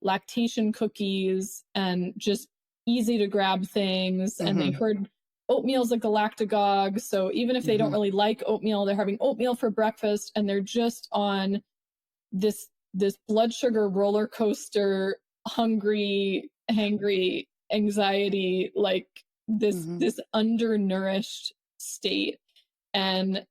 lactation cookies and just easy to grab things. And they heard oatmeal's a galactagogue. So even if they don't really like oatmeal, they're having oatmeal for breakfast, and they're just on this blood sugar roller coaster, hangry anxiety, like this undernourished state. And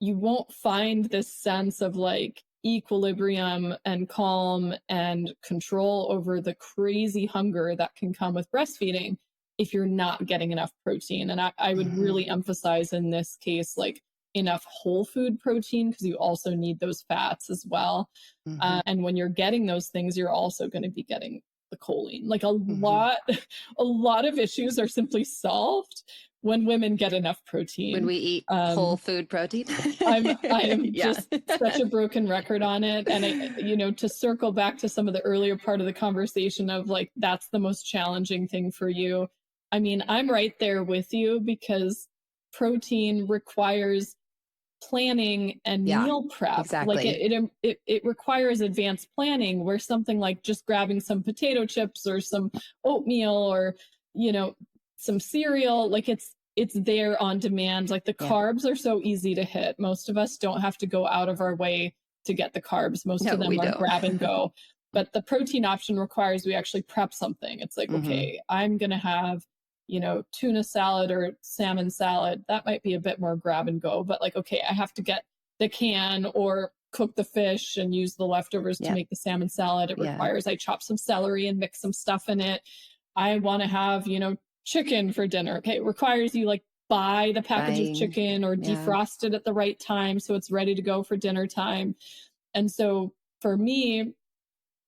you won't find this sense of like equilibrium and calm and control over the crazy hunger that can come with breastfeeding if you're not getting enough protein. And I would really emphasize in this case, like, enough whole food protein, because you also need those fats as well. And when you're getting those things, you're also going to be getting the choline. Like a lot of issues are simply solved when women get enough protein. When we eat whole food protein. I am just such a broken record on it. And to circle back to some of the earlier part of the conversation of like, that's the most challenging thing for you. I mean, I'm right there with you, because protein requires planning and meal prep. Exactly. Like it requires advanced planning, where something like just grabbing some potato chips or some oatmeal or, some cereal, like it's there on demand. Like the carbs are so easy to hit. Most of us don't have to go out of our way to get the carbs. Most of them are grab and go. But the protein option requires we actually prep something. It's like, okay, I'm going to have tuna salad or salmon salad. That might be a bit more grab and go, but like, okay, I have to get the can or cook the fish and use the leftovers to make the salmon salad. It requires I chop some celery and mix some stuff in it. I want to have, chicken for dinner. Okay. It requires you like buy the package of chicken or defrost it at the right time so it's ready to go for dinner time. And so for me,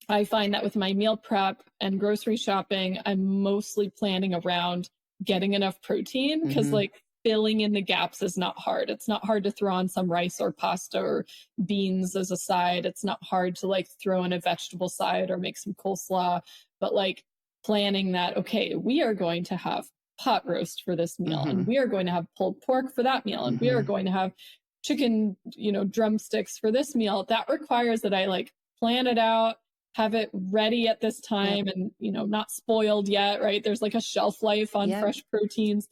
I find that with my meal prep and grocery shopping, I'm mostly planning around getting enough protein, because like filling in the gaps is not hard. It's not hard to throw on some rice or pasta or beans as a side. It's not hard to like throw in a vegetable side or make some coleslaw, but like planning that, okay, we are going to have pot roast for this meal, and we are going to have pulled pork for that meal, and we are going to have chicken, drumsticks for this meal. That requires that I like plan it out, have it ready at this time and, not spoiled yet, right? There's like a shelf life on fresh proteins.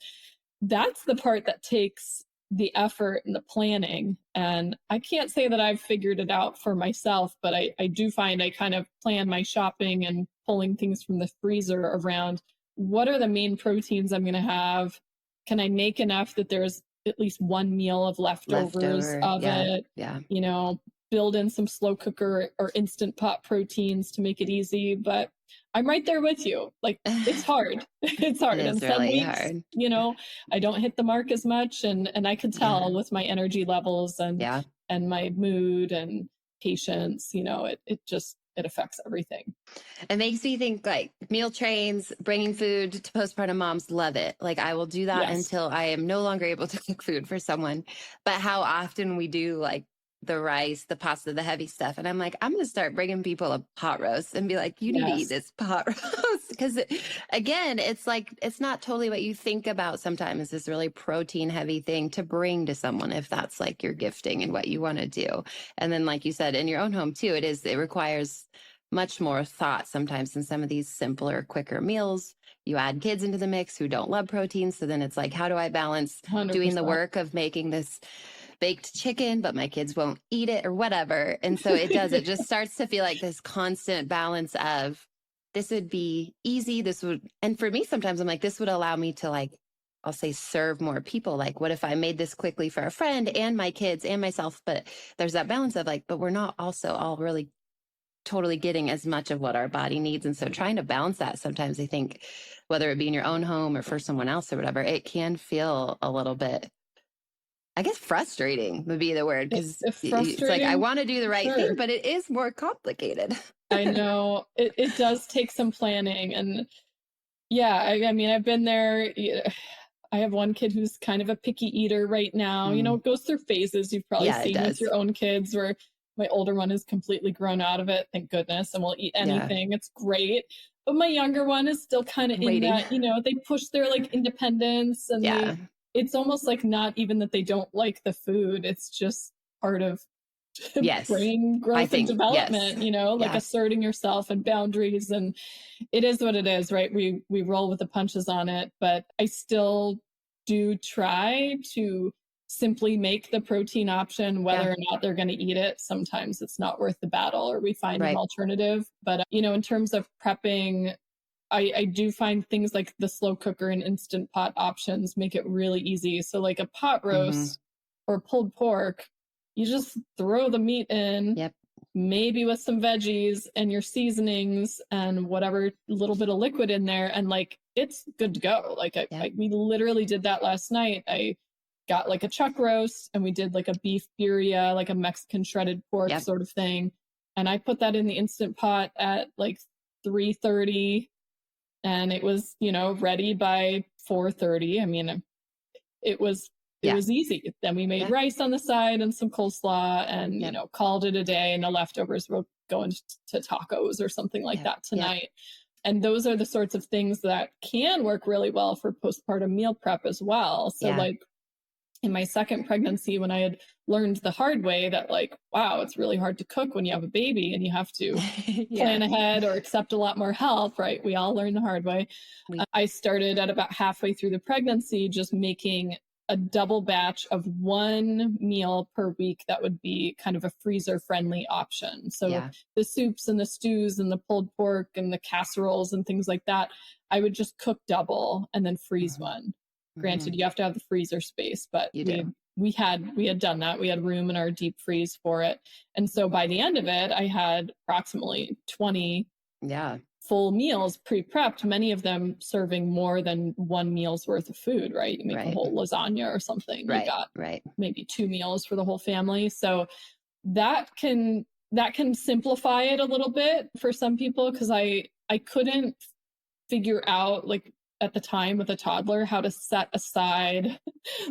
That's the part that takes the effort and the planning. And I can't say that I've figured it out for myself, but I do find I kind of plan my shopping and pulling things from the freezer around what are the main proteins I'm going to have? Can I make enough that there's at least one meal of leftovers of it? Build in some slow cooker or instant pot proteins to make it easy. But I'm right there with you. Like, it's hard. It's hard. And some really weeks, hard. I don't hit the mark as much. And I could tell with my energy levels and my mood and patience, it affects everything. It makes me think like meal trains, bringing food to postpartum moms, love it. Like I will do that until I am no longer able to cook food for someone. But how often we do like the rice, the pasta, the heavy stuff. And I'm like, I'm going to start bringing people a pot roast and be like, you need to eat this pot roast. Because again, it's like, it's not totally what you think about sometimes, this really protein heavy thing to bring to someone if that's like your gifting and what you want to do. And then like you said, in your own home too, it requires much more thought sometimes in some of these simpler, quicker meals. You add kids into the mix who don't love protein. So then it's like, how do I balance 100%. doing the work of making this baked chicken, but my kids won't eat it or whatever. And so it just starts to feel like this constant balance of this would be easy. And for me, sometimes I'm like, this would allow me to like, I'll say serve more people. Like, what if I made this quickly for a friend and my kids and myself? But there's that balance of like, but we're not also all really totally getting as much of what our body needs. And so trying to balance that sometimes, I think, whether it be in your own home or for someone else or whatever, it can feel a little bit, I guess, frustrating would be the word, because it's like, I want to do the right thing, but it is more complicated. I know it does take some planning. And yeah, I mean, I've been there. I have one kid who's kind of a picky eater right now. You know, it goes through phases. You've probably seen with your own kids, where my older one is completely grown out of it, thank goodness, and will eat anything. It's great. But my younger one is still kind of in that, you know, they push their like independence, and it's almost like not even that they don't like the food. It's just part of brain growth and development, you know, like asserting yourself and boundaries. And it is what it is, right? We roll with the punches on it, but I still do try to simply make the protein option, whether or not they're going to eat it. Sometimes it's not worth the battle, or we find an alternative. But, you know, in terms of prepping, I do find things like the slow cooker and instant pot options make it really easy. So like a pot roast or pulled pork, you just throw the meat in, maybe with some veggies and your seasonings and whatever little bit of liquid in there, and like it's good to go. Like we literally did that last night. I got like a chuck roast, and we did like a beef birria, like a Mexican shredded pork sort of thing. And I put that in the Instant Pot at like 3:30, and it was, you know, ready by 4:30. I mean, it was easy. Then we made rice on the side and some coleslaw, and you know, called it a day. And the leftovers were going to tacos or something like that tonight. And those are the sorts of things that can work really well for postpartum meal prep as well. So like in my second pregnancy, when I had learned the hard way that like, wow, it's really hard to cook when you have a baby and you have to plan ahead or accept a lot more help, right? We all learn the hard way. I started at about halfway through the pregnancy, just making a double batch of one meal per week that would be kind of a freezer friendly option. So the soups and the stews and the pulled pork and the casseroles and things like that, I would just cook double and then freeze one. Granted, you have to have the freezer space, but we had done that. We had room in our deep freeze for it. And so by the end of it, I had approximately 20 full meals pre-prepped, many of them serving more than one meal's worth of food, right? You make a whole lasagna or something. You got maybe 2 meals for the whole family. So that can simplify it a little bit for some people, because I couldn't figure out, like, at the time with a toddler, how to set aside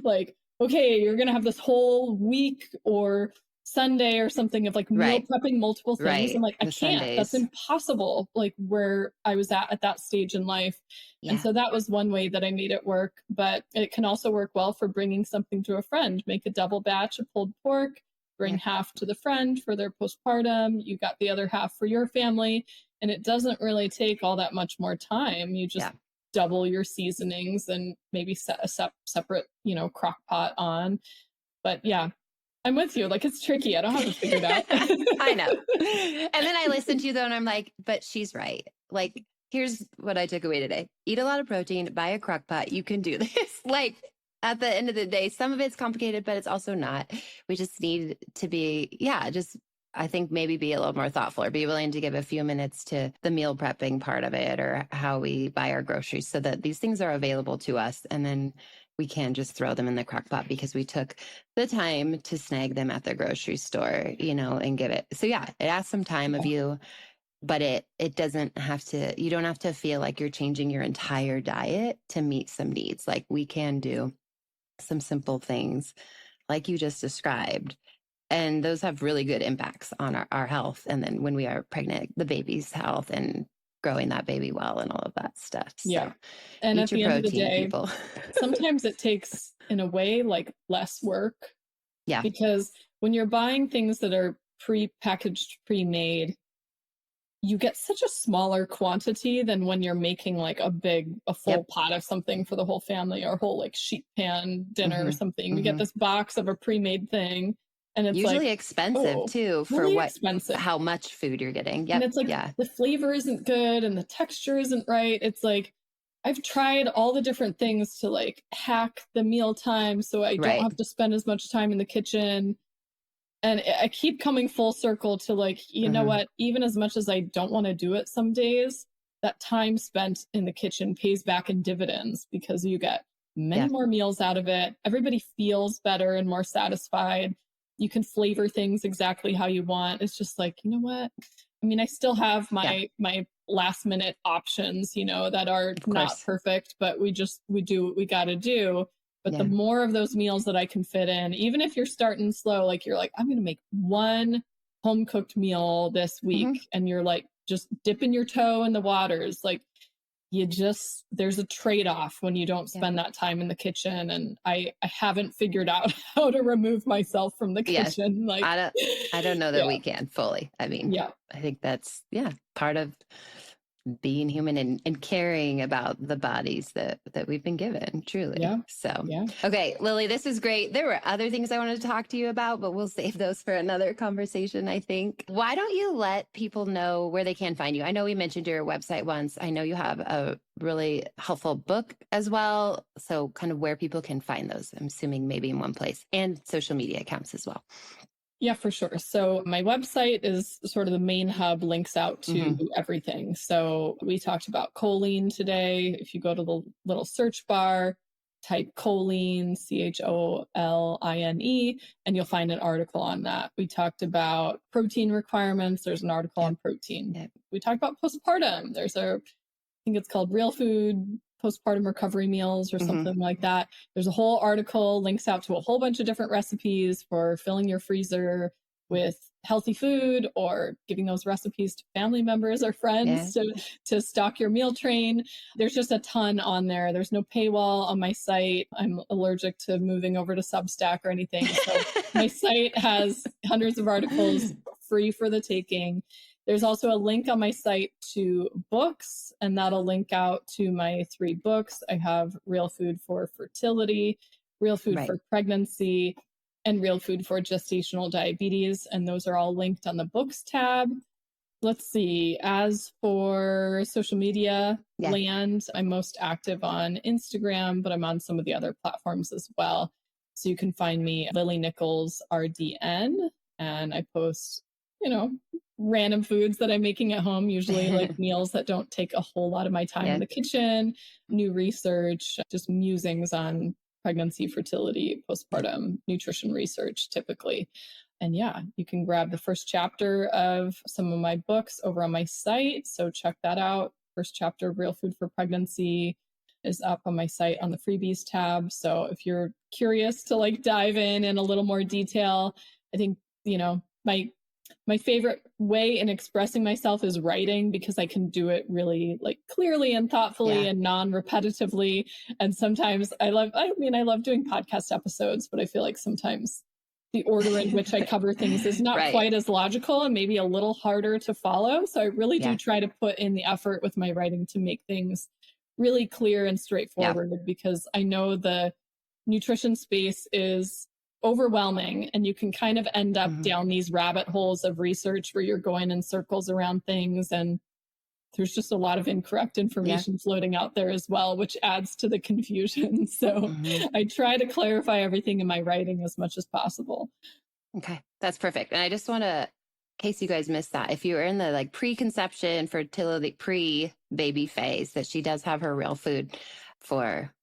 like, okay, you're going to have this whole week or Sunday or something of like meal prepping multiple things. I'm like, I can't, Sundays. That's impossible. Like where I was at that stage in life. And so that was one way that I made it work, but it can also work well for bringing something to a friend. Make a double batch of pulled pork, bring half to the friend for their postpartum. You got the other half for your family. And it doesn't really take all that much more time. You just double your seasonings and maybe set a separate, you know, crock pot on. But yeah, I'm with you. Like, it's tricky. I don't have it figured out. I know. And then I listen to you though, and I'm like, but she's right. Like, here's what I took away today. Eat a lot of protein, buy a crock pot. You can do this. Like, at the end of the day, some of it's complicated, but it's also not. We just need to be, I think maybe be a little more thoughtful, or be willing to give a few minutes to the meal prepping part of it, or how we buy our groceries, so that these things are available to us. And then we can just throw them in the crock pot because we took the time to snag them at the grocery store, you know, and give it. So it asks some time of you, but it doesn't have to, you don't have to feel like you're changing your entire diet to meet some needs. Like, we can do some simple things like you just described. And those have really good impacts on our health. And then when we are pregnant, the baby's health and growing that baby well and all of that stuff. So and at the end of the day, people. Sometimes it takes, in a way, like less work. Yeah. Because when you're buying things that are pre-packaged, pre-made, you get such a smaller quantity than when you're making like a full pot of something for the whole family, or a whole like sheet pan dinner or something. You get this box of a pre-made thing, and it's usually like expensive too for really what expensive. How much food you're getting. Yep. And it's like the flavor isn't good and the texture isn't right. It's like I've tried all the different things to like hack the meal time so I don't have to spend as much time in the kitchen. And I keep coming full circle to like, you know what, even as much as I don't want to do it some days, that time spent in the kitchen pays back in dividends, because you get many more meals out of it. Everybody feels better and more satisfied. You can flavor things exactly how you want. It's just like, you know what? I mean, I still have my last minute options, you know, that are not perfect, but we do what we got to do. But the more of those meals that I can fit in, even if you're starting slow, like you're like, I'm going to make one home cooked meal this week. And you're like, just dipping your toe in the waters. Like there's a trade-off when you don't spend that time in the kitchen. And I haven't figured out how to remove myself from the kitchen. Like, I don't know that we can fully. I mean, I think that's, part of being human and caring about the bodies that we've been given, truly. Okay, Lily, this is great. There were other things I wanted to talk to you about, but we'll save those for another conversation, I think. Why don't you let people know where they can find you? I know we mentioned your website once. I know you have a really helpful book as well. So kind of where people can find those, I'm assuming maybe in one place, and social media accounts as well. Yeah, for sure. So my website is sort of the main hub, links out to everything. So we talked about choline today. If you go to the little search bar, type choline, CHOLINE, and you'll find an article on that. We talked about protein requirements. There's an article on protein. We talked about postpartum. I think it's called Real Food Postpartum Recovery Meals or something like that. There's a whole article, links out to a whole bunch of different recipes for filling your freezer with healthy food, or giving those recipes to family members or friends to stock your meal train. There's just a ton on there. There's no paywall on my site. I'm allergic to moving over to Substack or anything. So my site has hundreds of articles free for the taking. There's also a link on my site to books, and that'll link out to my 3 books. I have Real Food for Fertility, Real Food for Pregnancy, and Real Food for Gestational Diabetes. And those are all linked on the books tab. Let's see. As for social media land, I'm most active on Instagram, but I'm on some of the other platforms as well. So you can find me Lily Nichols RDN, and I post, random foods that I'm making at home, usually like meals that don't take a whole lot of my time in the kitchen, new research, just musings on pregnancy, fertility, postpartum nutrition research typically. And you can grab the first chapter of some of my books over on my site. So check that out. First chapter of Real Food for Pregnancy is up on my site on the freebies tab. So if you're curious to like dive in a little more detail, I think, my favorite way in expressing myself is writing, because I can do it really like clearly and thoughtfully and non-repetitively. And sometimes I love doing podcast episodes, but I feel like sometimes the order in which I cover things is not quite as logical and maybe a little harder to follow. So I really do try to put in the effort with my writing to make things really clear and straightforward, because I know the nutrition space is overwhelming, and you can kind of end up down these rabbit holes of research where you're going in circles around things, and there's just a lot of incorrect information floating out there as well, which adds to the confusion. So I try to clarify everything in my writing as much as possible. Okay, that's perfect. And I just want to, in case you guys missed that, if you were in the like preconception, fertility, pre-baby phase, that she does have her Real Food for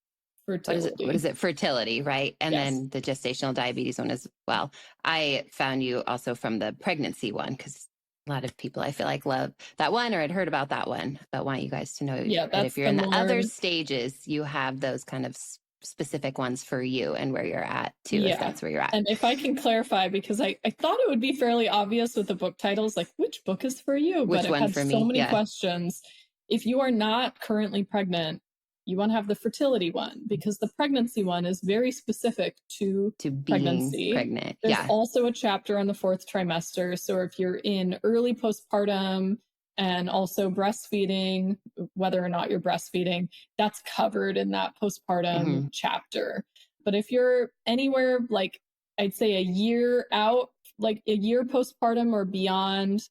fertility. What is it? Fertility, right? And then the gestational diabetes one as well. I found you also from the pregnancy one, because a lot of people I feel like love that one, or had heard about that one, but want you guys to know that if you're in the other stages, you have those kind of specific ones for you and where you're at too, if that's where you're at. And if I can clarify, because I thought it would be fairly obvious with the book titles, like which book is for you? Which but one it had for me? So many questions. If you are not currently pregnant, you want to have the fertility one, because the pregnancy one is very specific to being pregnancy. Pregnant. There's also a chapter on the 4th trimester. So if you're in early postpartum, and also breastfeeding, whether or not you're breastfeeding, that's covered in that postpartum chapter. But if you're anywhere, like I'd say a year out, like a year postpartum or beyond,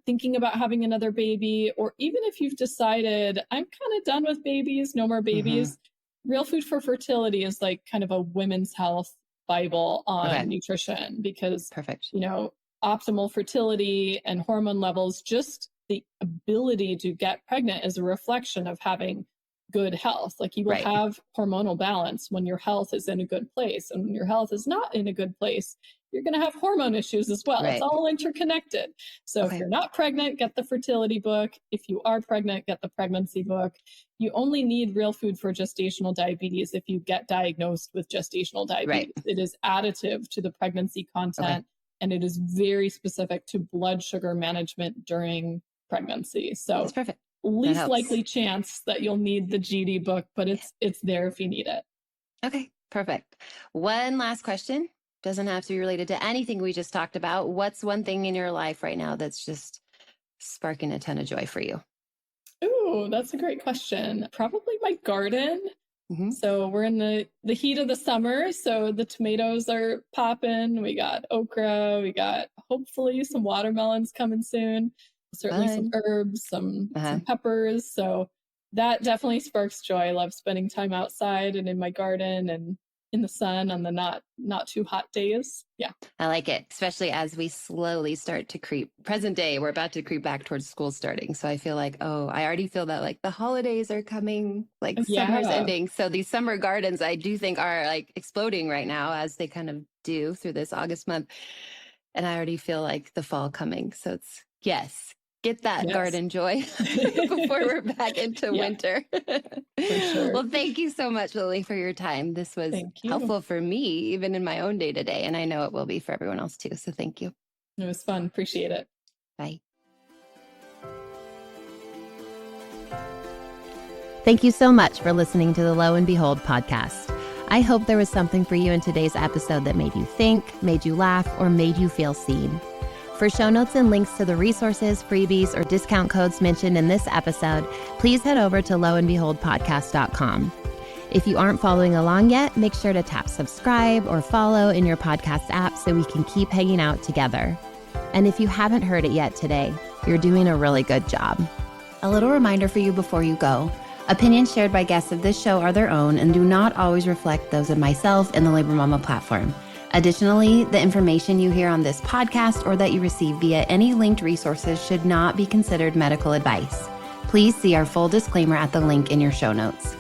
thinking about having another baby, or even if you've decided I'm kind of done with babies, no more babies, Real Food for Fertility is like kind of a women's health Bible on nutrition, because, you know, optimal fertility and hormone levels, just the ability to get pregnant is a reflection of having good health. Like, you will have hormonal balance when your health is in a good place, and when your health is not in a good place, you're going to have hormone issues as well. It's all interconnected. So if you're not pregnant, get the fertility book. If you are pregnant, get the pregnancy book. You only need Real Food for Gestational Diabetes if you get diagnosed with gestational diabetes. It is additive to the pregnancy content, and it is very specific to blood sugar management during pregnancy. So that's perfect. Least likely chance that you'll need the GD book, but it's there if you need it. Okay, perfect. One last question. Doesn't have to be related to anything we just talked about. What's one thing in your life right now that's just sparking a ton of joy for you? Ooh, that's a great question. Probably my garden. So we're in the heat of the summer, so the tomatoes are popping. We got okra. We got hopefully some watermelons coming soon. Certainly some herbs, some peppers. So that definitely sparks joy. I love spending time outside and in my garden and in the sun on the not too hot days. Yeah. I like it, especially as we slowly start to creep. Present day, we're about to creep back towards school starting. So I feel like, I already feel that like the holidays are coming, like summer's ending. So these summer gardens, I do think are like exploding right now, as they kind of do through this August month. And I already feel like the fall coming. So it's, get that garden joy before we're back into winter. For sure. Well, thank you so much, Lily, for your time. This was helpful for me, even in my own day-to-day, and I know it will be for everyone else too. So thank you. It was fun. Appreciate it. Bye. Thank you so much for listening to the Lo and Behold podcast. I hope there was something for you in today's episode that made you think, made you laugh, or made you feel seen. For show notes and links to the resources, freebies, or discount codes mentioned in this episode, please head over to loandbeholdpodcast.com. If you aren't following along yet, make sure to tap subscribe or follow in your podcast app so we can keep hanging out together. And if you haven't heard it yet today, you're doing a really good job. A little reminder for you before you go. Opinions shared by guests of this show are their own and do not always reflect those of myself and the Labor Mama platform. Additionally, the information you hear on this podcast or that you receive via any linked resources should not be considered medical advice. Please see our full disclaimer at the link in your show notes.